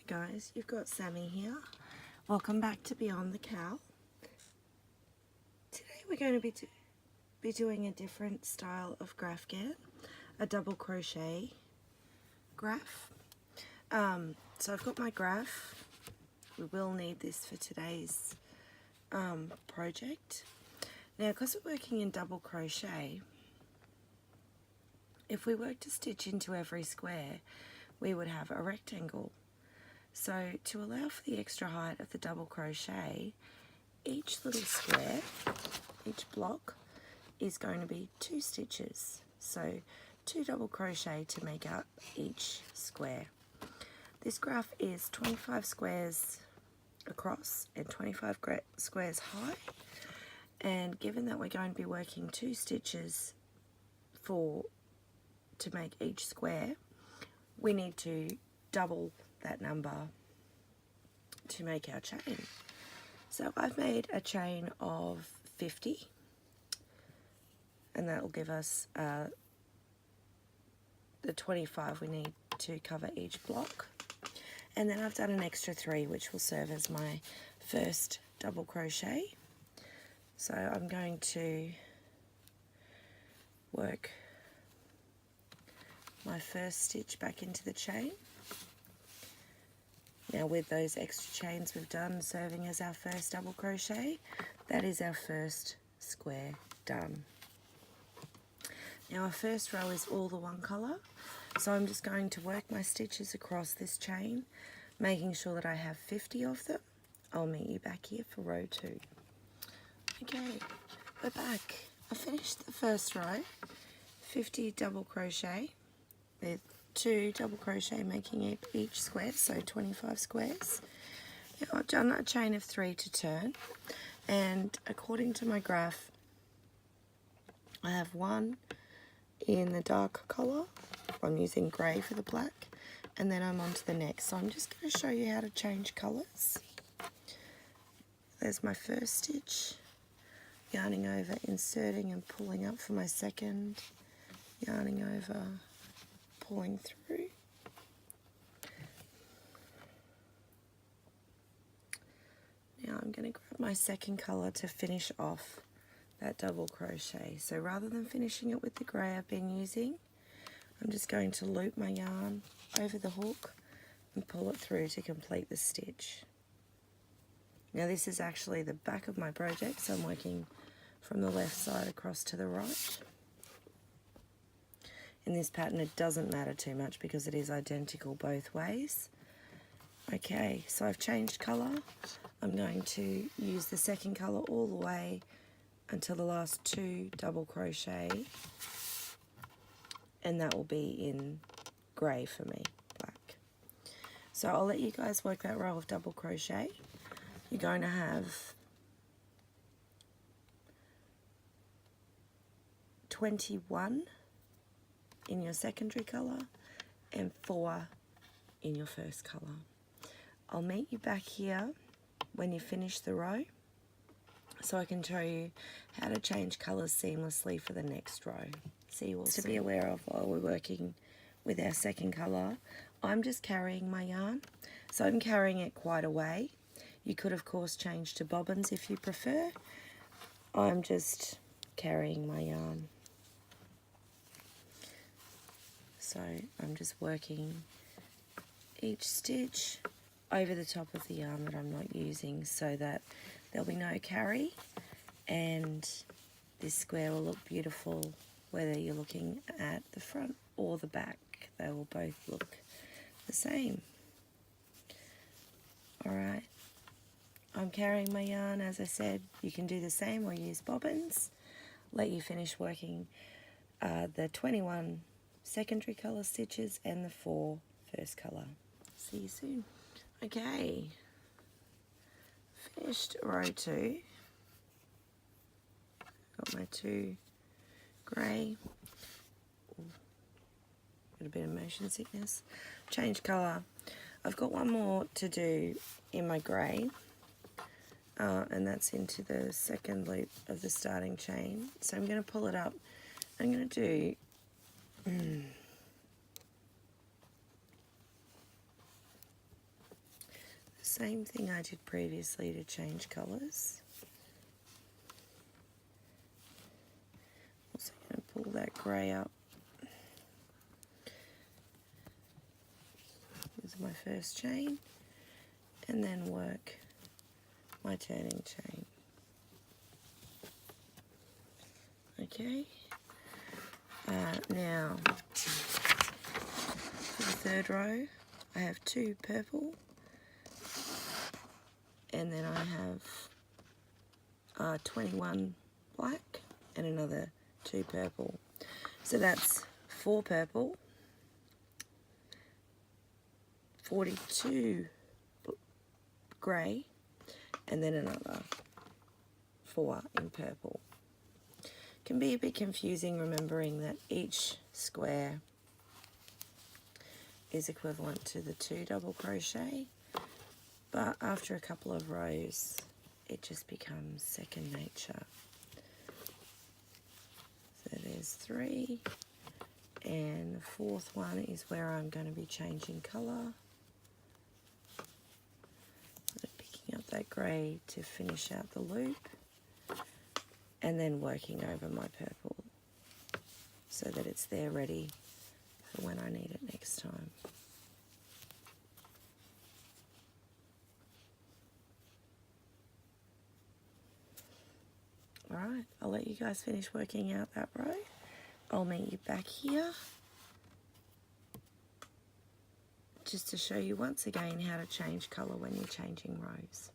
Guys, you've got Sammy here. Welcome back to Beyond the Cowl. Today we're going to be doing a different style of grafghan, a double crochet graph. So I've got my graph. We will need this for today's project. Now, because we're working in double crochet, if we were to stitch into every square, we would have a rectangle. So to allow for the extra height of the double crochet, each little square, each block, is going to be 2 stitches. So 2 double crochet to make up each square. This graph is 25 squares across and 25 squares high. And given that we're going to be working 2 stitches to make each square, we need to double that number to make our chain. So I've made a chain of 50, and that will give us the 25 we need to cover each block. And then I've done an extra 3, which will serve as my first double crochet. So I'm going to work my first stitch back into the chain. Now, with those extra chains we've done serving as our first double crochet, that is our first square done. Now, our first row is all the one colour, so I'm just going to work my stitches across this chain, making sure that I have 50 of them. I'll meet you back here for row 2. Okay, we're back. I finished the first row, 50 double crochet with 2 double crochet making each square, so 25 squares. Now I've done a chain of 3 to turn, and according to my graph, I have 1 in the dark colour. I'm using grey for the black, and then I'm on to the next. So I'm just going to show you how to change colours. There's my first stitch, yarning over, inserting and pulling up for my second, yarning over, pulling through. Now I'm going to grab my second colour to finish off that double crochet. So rather than finishing it with the grey I've been using, I'm just going to loop my yarn over the hook and pull it through to complete the stitch. Now this is actually the back of my project, so I'm working from the left side across to the right. In this pattern it doesn't matter too much because it is identical both ways. Okay, so I've changed colour. I'm going to use the second colour all the way until the last 2 double crochet, and that will be in grey for me, black. So I'll let you guys work that row of double crochet. You're going to have 21 in your secondary colour and 4 in your first colour. I'll meet you back here when you finish the row so I can show you how to change colours seamlessly for the next row. See you all soon. To be aware of while we're working with our second colour, I'm just carrying my yarn, so I'm carrying it quite a way. You could of course change to bobbins if you prefer. I'm just carrying my yarn. So I'm just working each stitch over the top of the yarn that I'm not using so that there'll be no carry, and this square will look beautiful whether you're looking at the front or the back. They will both look the same. Alright, I'm carrying my yarn. As I said, you can do the same or use bobbins. Let you finish working the 21 secondary colour stitches and the 4 first colour. See you soon. Okay, finished row 2. Got my 2 grey. Got a bit of motion sickness. Change colour. I've got one more to do in my grey, and that's into the second loop of the starting chain. So I'm going to pull it up. I'm going to do same thing I did previously to change colours. Also going to pull that grey up. This is my first chain, and then work my turning chain. Okay, now for the third row I have 2 purple, and then I have 21 black and another 2 purple. So that's 4 purple, 42 grey, and then another 4 in purple. Can be a bit confusing remembering that each square is equivalent to the 2 double crochet, but after a couple of rows it just becomes second nature. So there's 3, and the 4th one is where I'm going to be changing colour. Picking up that grey to finish out the loop, and then working over my purple so that it's there ready for when I need it next time. Alright, I'll let you guys finish working out that row. I'll meet you back here just to show you once again how to change colour when you're changing rows.